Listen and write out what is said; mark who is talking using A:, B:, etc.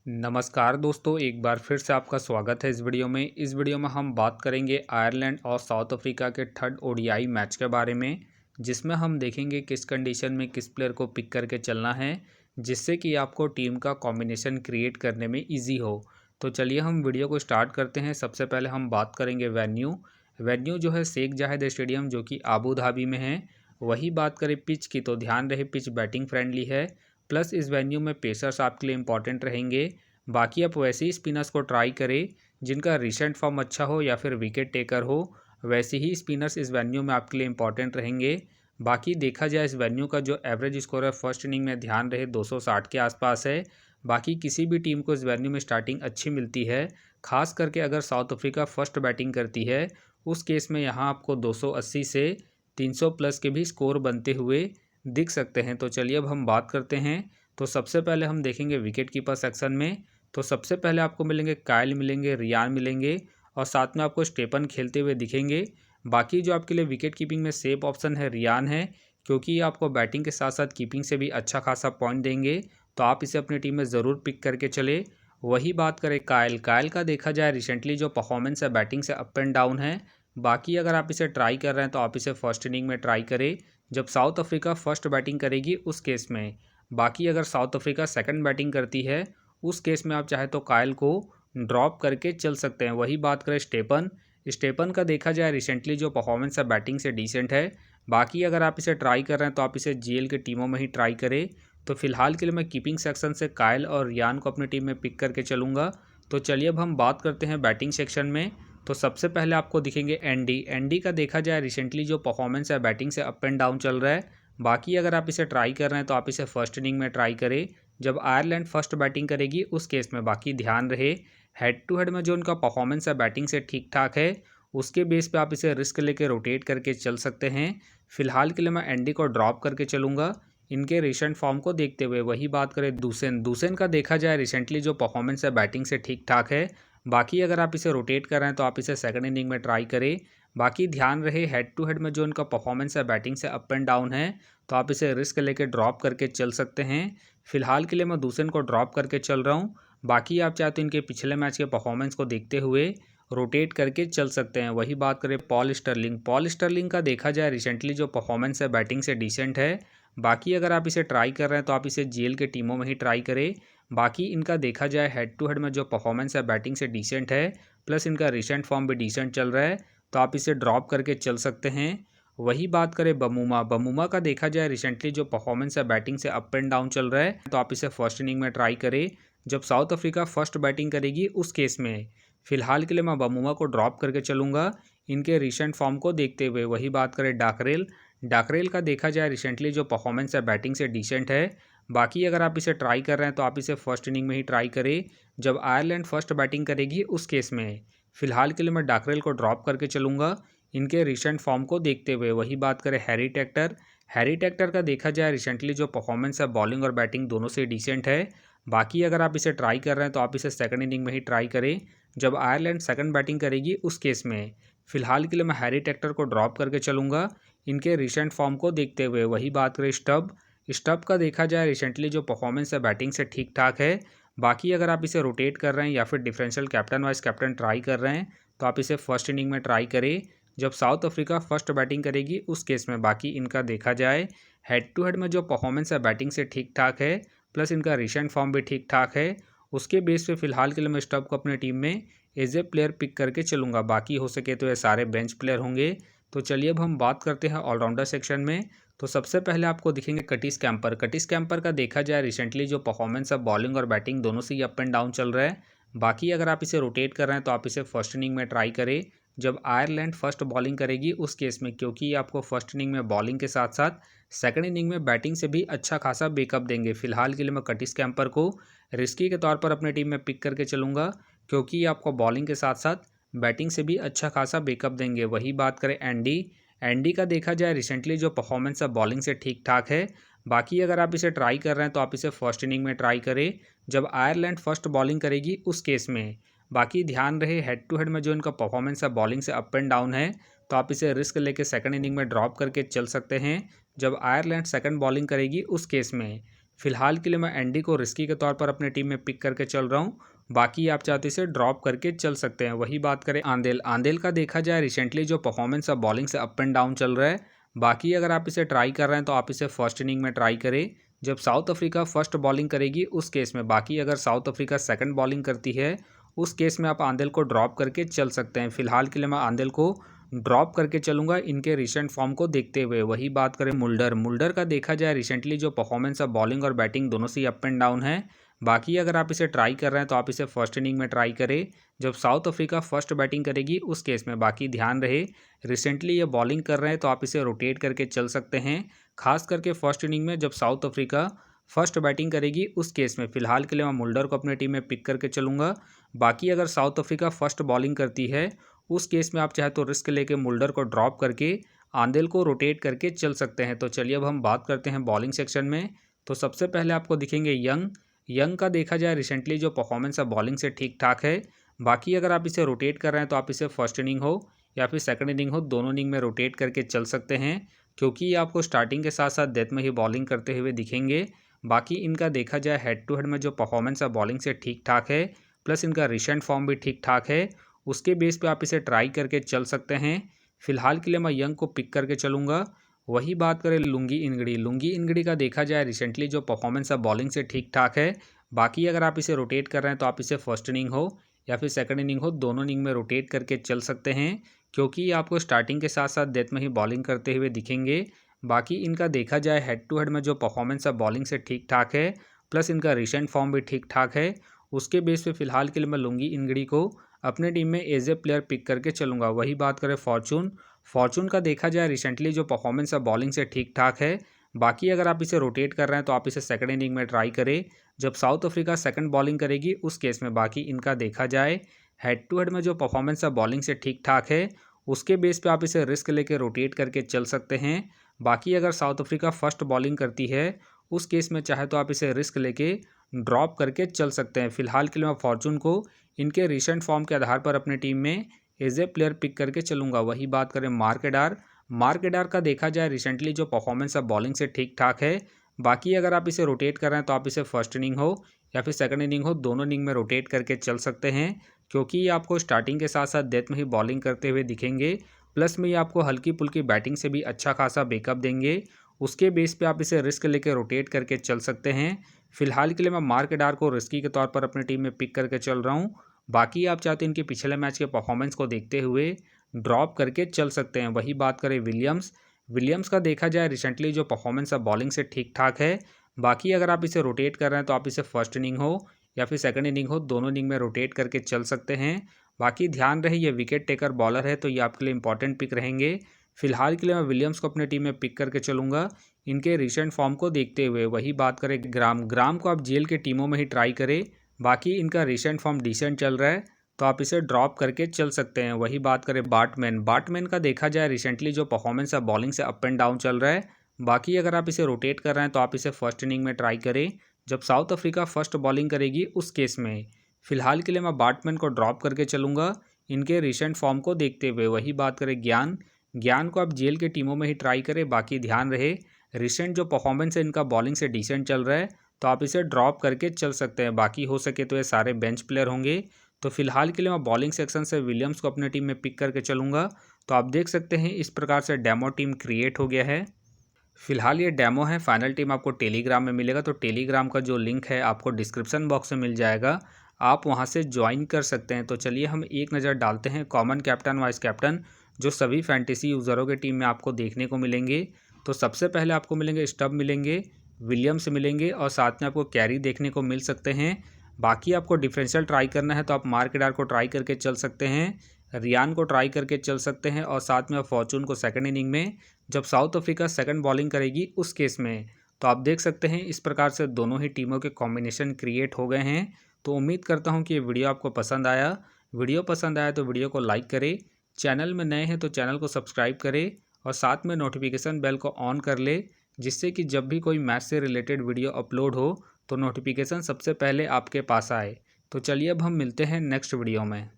A: नमस्कार दोस्तों, एक बार फिर से आपका स्वागत है इस वीडियो में। इस वीडियो में हम बात करेंगे आयरलैंड और साउथ अफ्रीका के थर्ड ओडीआई मैच के बारे में, जिसमें हम देखेंगे किस कंडीशन में किस प्लेयर को पिक करके चलना है, जिससे कि आपको टीम का कॉम्बिनेशन क्रिएट करने में ईजी हो। तो चलिए हम वीडियो को स्टार्ट करते हैं। सबसे पहले हम बात करेंगे वेन्यू जो है शेख जाहिद स्टेडियम, जो कि आबू धाबी में है। वही बात करें पिच की, तो ध्यान रहे पिच बैटिंग फ्रेंडली है, प्लस इस वेन्यू में पेसर्स आपके लिए इंपॉर्टेंट रहेंगे। बाकी आप वैसे ही स्पिनर्स को ट्राई करें जिनका रिसेंट फॉर्म अच्छा हो या फिर विकेट टेकर हो, वैसे ही स्पिनर्स इस वेन्यू में आपके लिए इंपॉर्टेंट रहेंगे। बाकी देखा जाए इस वेन्यू का जो एवरेज स्कोर है फर्स्ट इनिंग में ध्यान रहे 260 के आसपास है। बाकी किसी भी टीम को इस वेन्यू में स्टार्टिंग अच्छी मिलती है, खास करके अगर साउथ अफ्रीका फर्स्ट बैटिंग करती है, उस केस में यहाँ आपको 280 से 300 प्लस के भी स्कोर बनते हुए दिख सकते हैं। तो चलिए अब हम बात करते हैं। तो सबसे पहले हम देखेंगे विकेट कीपर सेक्शन में। तो सबसे पहले आपको मिलेंगे कायल मिलेंगे, रियान मिलेंगे और साथ में आपको स्टेपन खेलते हुए दिखेंगे। बाकी जो आपके लिए विकेट कीपिंग में सेफ ऑप्शन है रियान है, क्योंकि ये आपको बैटिंग के साथ साथ कीपिंग से भी अच्छा खासा पॉइंट देंगे, तो आप इसे अपनी टीम में ज़रूर पिक करके चले। वही बात करें कायल का देखा जाए रिसेंटली जो परफॉर्मेंस है बैटिंग से अप एंड डाउन है। बाकी अगर आप इसे ट्राई कर रहे हैं तो आप इसे फर्स्ट इनिंग में ट्राई करें जब साउथ अफ्रीका फर्स्ट बैटिंग करेगी उस केस में। बाकी अगर साउथ अफ्रीका सेकंड बैटिंग करती है उस केस में आप चाहे तो कायल को ड्रॉप करके चल सकते हैं। वही बात करें स्टेपन का देखा जाए रिसेंटली जो परफॉर्मेंस है बैटिंग से डिसेंट है। बाकी अगर आप इसे ट्राई कर रहे हैं तो आप इसे जीएल के टीमों में ही ट्राई करें। तो फिलहाल के लिए मैं कीपिंग सेक्शन से कायल और रियान को अपनी टीम में पिक करके चलूँगा। तो चलिए अब हम बात करते हैं बैटिंग सेक्शन में। तो सबसे पहले आपको दिखेंगे एनडी का देखा जाए रिसेंटली जो परफॉर्मेंस है बैटिंग से अप एंड डाउन चल रहा है। बाकी अगर आप इसे ट्राई कर रहे हैं तो आप इसे फर्स्ट इनिंग में ट्राई करें जब आयरलैंड फर्स्ट बैटिंग करेगी उस केस में। बाकी ध्यान रहे हेड टू हेड में जो उनका परफॉर्मेंस है बैटिंग से ठीक ठाक है, उसके बेस पे आप इसे रिस्क लेके रोटेट करके चल सकते हैं। फिलहाल के लिए मैं एनडी को ड्रॉप करके चलूँगा इनके रिसेंट फॉर्म को देखते हुए। वही बात करें दूसन का देखा जाए रिसेंटली जो परफॉर्मेंस है बैटिंग से ठीक ठाक है। बाकी अगर आप इसे रोटेट कर रहे हैं तो आप इसे सेकंड इनिंग में ट्राई करें। बाकी ध्यान रहे हेड टू हेड में जो उनका परफॉर्मेंस है बैटिंग से अप एंड डाउन है, तो आप इसे रिस्क लेके ड्रॉप करके चल सकते हैं। फिलहाल के लिए मैं दूसरे को ड्रॉप करके चल रहा हूँ। बाकी आप चाहे तो इनके पिछले मैच के परफॉर्मेंस को देखते हुए रोटेट करके चल सकते हैं। वही बात करें पॉल स्टर्लिंग का देखा जाए रिसेंटली जो परफॉर्मेंस है बैटिंग से डिसेंट है। बाकी अगर आप इसे ट्राई कर रहे हैं तो आप इसे जीएल के टीमों में ही ट्राई करें। बाकी इनका देखा जाए हेड टू हेड में जो परफॉर्मेंस है बैटिंग से डिसेंट है, प्लस इनका रिसेंट फॉर्म भी डिसेंट चल रहा है, तो आप इसे ड्रॉप करके चल सकते हैं। वही बात करें बमूमा का देखा जाए रिसेंटली जो परफॉर्मेंस है बैटिंग से अप एंड डाउन चल रहा है, तो आप इसे फर्स्ट इनिंग में ट्राई करें जब साउथ अफ्रीका फर्स्ट बैटिंग करेगी उस केस में। फिलहाल के लिए मैं बमूमा को ड्रॉप करके चलूँगा इनके रिसेंट फॉर्म को देखते हुए। वही बात करें डाकरेल का देखा जाए रिसेंटली जो परफॉर्मेंस है बैटिंग से डिसेंट है। बाकी अगर आप इसे ट्राई कर रहे हैं तो आप इसे फर्स्ट इनिंग में ही ट्राई करें जब आयरलैंड फर्स्ट बैटिंग करेगी उस केस में। फिलहाल के लिए मैं डाकरेल को ड्रॉप करके चलूँगा इनके रिसेंट फॉर्म को देखते हुए। वही बात करें हैरी टेक्टर का देखा जाए रिसेंटली जो परफॉर्मेंस है बॉलिंग और बैटिंग दोनों से डिसेंट है। बाकी अगर आप इसे ट्राई कर रहे हैं तो आप इसे सेकंड इनिंग में ही ट्राई करें जब आयरलैंड सेकंड बैटिंग करेगी उस केस में। फिलहाल के लिए मैं हैरी टेक्टर को ड्रॉप करके चलूँगा इनके रिसेंट फॉर्म को देखते हुए। वही बात करें स्टब का देखा जाए रिसेंटली जो परफॉर्मेंस है बैटिंग से ठीक ठाक है। बाकी अगर आप इसे रोटेट कर रहे हैं या फिर differential captain vice captain try कर रहे हैं तो आप इसे फर्स्ट इनिंग में ट्राई करें जब साउथ अफ्रीका फर्स्ट बैटिंग करेगी उस केस में। बाकी इनका देखा जाए हेड टू हेड में जो परफॉर्मेंस है बैटिंग से ठीक ठाक है, प्लस इनका रिसेंट फॉर्म भी ठीक ठाक है, उसके बेस पे फिलहाल के लिए मैं स्टब को अपनी टीम में एज ए प्लेयर पिक करके चलूँगा। बाकी हो सके तो ये सारे बेंच प्लेयर होंगे। तो चलिए अब हम बात करते हैं ऑलराउंडर सेक्शन में। तो सबसे पहले आपको दिखेंगे कटिस कैंपर का देखा जाए रिसेंटली जो परफॉर्मेंस है बॉलिंग और बैटिंग दोनों से ही अप एंड डाउन चल रहा है। बाकी अगर आप इसे रोटेट कर रहे हैं तो आप इसे फर्स्ट इनिंग में ट्राई करें जब आयरलैंड फर्स्ट बॉलिंग करेगी उस केस में, क्योंकि ये आपको फर्स्ट इनिंग में बॉलिंग के साथ साथ सेकंड इनिंग में बैटिंग से भी अच्छा खासा बैकअप देंगे। फिलहाल के लिए मैं कटिस कैंपर को रिस्की के तौर पर अपनी टीम में पिक करके चलूँगा, क्योंकि ये आपको बॉलिंग के साथ साथ बैटिंग से भी अच्छा खासा बैकअप देंगे। वही बात करें एंडी का देखा जाए रिसेंटली जो परफॉर्मेंस है बॉलिंग से ठीक ठाक है। बाकी अगर आप इसे ट्राई कर रहे हैं तो आप इसे फर्स्ट इनिंग में ट्राई करें जब आयरलैंड फर्स्ट बॉलिंग करेगी उस केस में। बाकी ध्यान रहे हेड टू हेड में जो इनका परफॉर्मेंस है बॉलिंग से अप एंड डाउन है, तो आप इसे रिस्क लेके सेकंड इनिंग में ड्रॉप करके चल सकते हैं जब आयरलैंड सेकंड बॉलिंग करेगी उस केस में। फिलहाल के लिए मैं एंडी को रिस्की के तौर पर अपने टीम में पिक करके चल रहा हूँ। बाकी आप चाहते इसे ड्रॉप करके चल सकते हैं। वही बात करें आंदेल, आंदेल का देखा जाए रिसेंटली जो परफॉर्मेंस है बॉलिंग से अप एंड डाउन चल रहा है। बाकी अगर आप इसे ट्राई कर रहे हैं तो आप इसे फर्स्ट इनिंग में ट्राई करें जब साउथ अफ्रीका फर्स्ट बॉलिंग करेगी उस केस में। बाकी अगर साउथ अफ्रीका सेकंड बॉलिंग करती है उस केस में आप आंदेल को ड्रॉप करके चल सकते हैं। फिलहाल के लिए मैं आंदेल को ड्रॉप करके चलूंगा इनके रिसेंट फॉर्म को देखते हुए। वही बात करें मुल्डर, मुल्डर का देखा जाए रिसेंटली जो परफॉर्मेंस है बॉलिंग और बैटिंग दोनों से अप एंड डाउन है। बाकी अगर आप इसे ट्राई कर रहे हैं तो आप इसे फर्स्ट इनिंग में ट्राई करें जब साउथ अफ्रीका फर्स्ट बैटिंग करेगी उस केस में। बाकी ध्यान रहे रिसेंटली ये बॉलिंग कर रहे हैं तो आप इसे रोटेट करके चल सकते हैं, खास करके फर्स्ट इनिंग में जब साउथ अफ्रीका फर्स्ट बैटिंग करेगी उस केस में। फिलहाल के लिए मैं मुल्डर को अपने टीम में पिक करके चलूँगा। बाकी अगर साउथ अफ्रीका फर्स्ट बॉलिंग करती है उस केस में आप चाहे तो रिस्क लेके मुल्डर को ड्रॉप करके आंदेल को रोटेट करके चल सकते हैं। तो चलिए अब हम बात करते हैं बॉलिंग सेक्शन में। तो सबसे पहले आपको दिखेंगे यंग, यंग का देखा जाए रिसेंटली जो परफॉर्मेंस है बॉलिंग से ठीक ठाक है। बाकी अगर आप इसे रोटेट कर रहे हैं तो आप इसे फर्स्ट इनिंग हो या फिर सेकंड इनिंग हो, दोनों इनिंग में रोटेट करके चल सकते हैं क्योंकि ये आपको स्टार्टिंग के साथ साथ डेथ में ही बॉलिंग करते हुए दिखेंगे। बाकी इनका देखा जाए हेड टू हेड में जो परफॉर्मेंस है बॉलिंग से ठीक ठाक है, प्लस इनका रिसेंट फॉर्म भी ठीक ठाक है। उसके बेस पे आप इसे ट्राई करके चल सकते हैं। फिलहाल के लिए मैं यंग को पिक करके चलूँगा। वही बात करें लुंगी इनगड़ी, लुंगी इनगड़ी का देखा जाए रिसेंटली जो परफॉर्मेंस है बॉलिंग से ठीक ठाक है। बाकी अगर आप इसे रोटेट कर रहे हैं तो आप इसे फर्स्ट इनिंग हो या फिर सेकंड इनिंग हो, दोनों इनिंग में रोटेट करके चल सकते हैं क्योंकि ये आपको स्टार्टिंग के साथ साथ डेथ में ही बॉलिंग करते हुए दिखेंगे। बाकी इनका देखा जाए हेड टू हेड में जो परफॉर्मेंस है बॉलिंग से ठीक ठाक है, प्लस इनका रिसेंट फॉर्म भी ठीक ठाक है। उसके बेस पे फिलहाल के लिए मैं लुंगी इनगड़ी को अपने टीम में एज ए प्लेयर पिक करके चलूँगा। वही बात करें फॉर्चून, फॉर्चून का देखा जाए रिसेंटली जो परफॉर्मेंस है बॉलिंग से ठीक ठाक है। बाकी अगर आप इसे रोटेट कर रहे हैं तो आप इसे सेकंड इनिंग में ट्राई करें जब साउथ अफ्रीका सेकंड बॉलिंग करेगी उस केस में। बाकी इनका देखा जाए हेड टू हेड में जो परफॉर्मेंस है बॉलिंग से ठीक ठाक है, उसके बेस पे आप इसे रिस्क लेके रोटेट करके चल सकते हैं। बाकी अगर साउथ अफ्रीका फर्स्ट बॉलिंग करती है उस केस में चाहे तो आप इसे रिस्क लेके ड्रॉप करके चल सकते हैं। फिलहाल के लिए मैं फॉर्चून को इनके रिसेंट फॉर्म के आधार पर अपने टीम में एज ए प्लेयर पिक करके चलूँगा। वही बात करें मार्केडार, मार्केडार का देखा जाए रिसेंटली जो परफॉर्मेंस है बॉलिंग से ठीक ठाक है। बाकी अगर आप इसे रोटेट कर रहे हैं तो आप इसे फर्स्ट इनिंग हो या फिर सेकंड इनिंग हो, दोनों इनिंग में रोटेट करके चल सकते हैं क्योंकि ये आपको स्टार्टिंग के साथ साथ डेथ में ही बॉलिंग करते हुए दिखेंगे। प्लस में ये आपको हल्की पुल्की बैटिंग से भी अच्छा खासा बैकअप देंगे। उसके बेस पे आप इसे रिस्क लेके रोटेट करके चल सकते हैं। फिलहाल के लिए मैं मार्केडार को रिस्की के तौर पर अपनी टीम में पिक करके चल रहा हूँ। बाकी आप चाहते हैं इनके पिछले मैच के परफॉर्मेंस को देखते हुए ड्रॉप करके चल सकते हैं। वही बात करें विलियम्स, विलियम्स का देखा जाए रिसेंटली जो परफॉर्मेंस है बॉलिंग से ठीक ठाक है। बाकी अगर आप इसे रोटेट कर रहे हैं तो आप इसे फर्स्ट इनिंग हो या फिर सेकंड इनिंग हो, दोनों इनिंग में रोटेट करके चल सकते हैं। बाकी ध्यान रहे ये विकेट टेकर बॉलर है तो ये आपके लिए इंपॉर्टेंट पिक रहेंगे। फिलहाल के लिए मैं विलियम्स को अपने टीम में पिक करके चलूँगा इनके रिसेंट फॉर्म को देखते हुए। वही बात करें ग्राम, ग्राम को आप जेल के टीमों में ही ट्राई करें। बाकी इनका रिसेंट फॉर्म डिसेंट चल रहा है तो आप इसे ड्रॉप करके चल सकते हैं। वही बात करें बाटमैन, बाटमैन का देखा जाए रिसेंटली जो परफॉर्मेंस है बॉलिंग से अप एंड डाउन चल रहा है। बाकी अगर आप इसे रोटेट कर रहे हैं तो आप इसे फर्स्ट इनिंग में ट्राई करें जब साउथ अफ्रीका फर्स्ट बॉलिंग करेगी उस केस में। फिलहाल के लिए मैं बाटमैन को ड्रॉप करके चलूँगा इनके रिसेंट फॉर्म को देखते हुए। वही बात करें ज्ञान, ज्ञान को आप जेल के टीमों में ही ट्राई करें। बाकी ध्यान रहे रिसेंट जो परफॉर्मेंस है इनका बॉलिंग से डिसेंट चल रहा है तो आप इसे ड्रॉप करके चल सकते हैं। बाकी हो सके तो ये सारे बेंच प्लेयर होंगे। तो फिलहाल के लिए मैं बॉलिंग सेक्शन से विलियम्स को अपने टीम में पिक करके चलूँगा। तो आप देख सकते हैं इस प्रकार से डेमो टीम क्रिएट हो गया है। फिलहाल ये डेमो है, फाइनल टीम आपको टेलीग्राम में मिलेगा। तो टेलीग्राम का जो लिंक है आपको डिस्क्रिप्शन बॉक्स में मिल जाएगा, आप वहां से ज्वाइन कर सकते हैं। तो चलिए हम एक नज़र डालते हैं कॉमन कैप्टन वाइस कैप्टन जो सभी फैंटेसी यूज़रों के टीम में आपको देखने को मिलेंगे। तो सबसे पहले आपको मिलेंगे स्टब मिलेंगे, विलियम्स मिलेंगे और साथ में आपको कैरी देखने को मिल सकते हैं। बाकी आपको डिफरेंशियल ट्राई करना है तो आप मार्केडार को ट्राई करके चल सकते हैं, रियान को ट्राई करके चल सकते हैं और साथ में आप फॉर्चून को सेकंड इनिंग में जब साउथ अफ्रीका सेकंड बॉलिंग करेगी उस केस में। तो आप देख सकते हैं इस प्रकार से दोनों ही टीमों के कॉम्बिनेशन क्रिएट हो गए हैं। तो उम्मीद करता हूं कि ये वीडियो आपको पसंद आया। वीडियो पसंद आया तो वीडियो को लाइक करें, चैनल में नए हैं तो चैनल को सब्सक्राइब करें और साथ में नोटिफिकेशन बेल को ऑन कर ले, जिससे कि जब भी कोई मैच से रिलेटेड वीडियो अपलोड हो तो नोटिफिकेशन सबसे पहले आपके पास आए। तो चलिए अब हम मिलते हैं नेक्स्ट वीडियो में।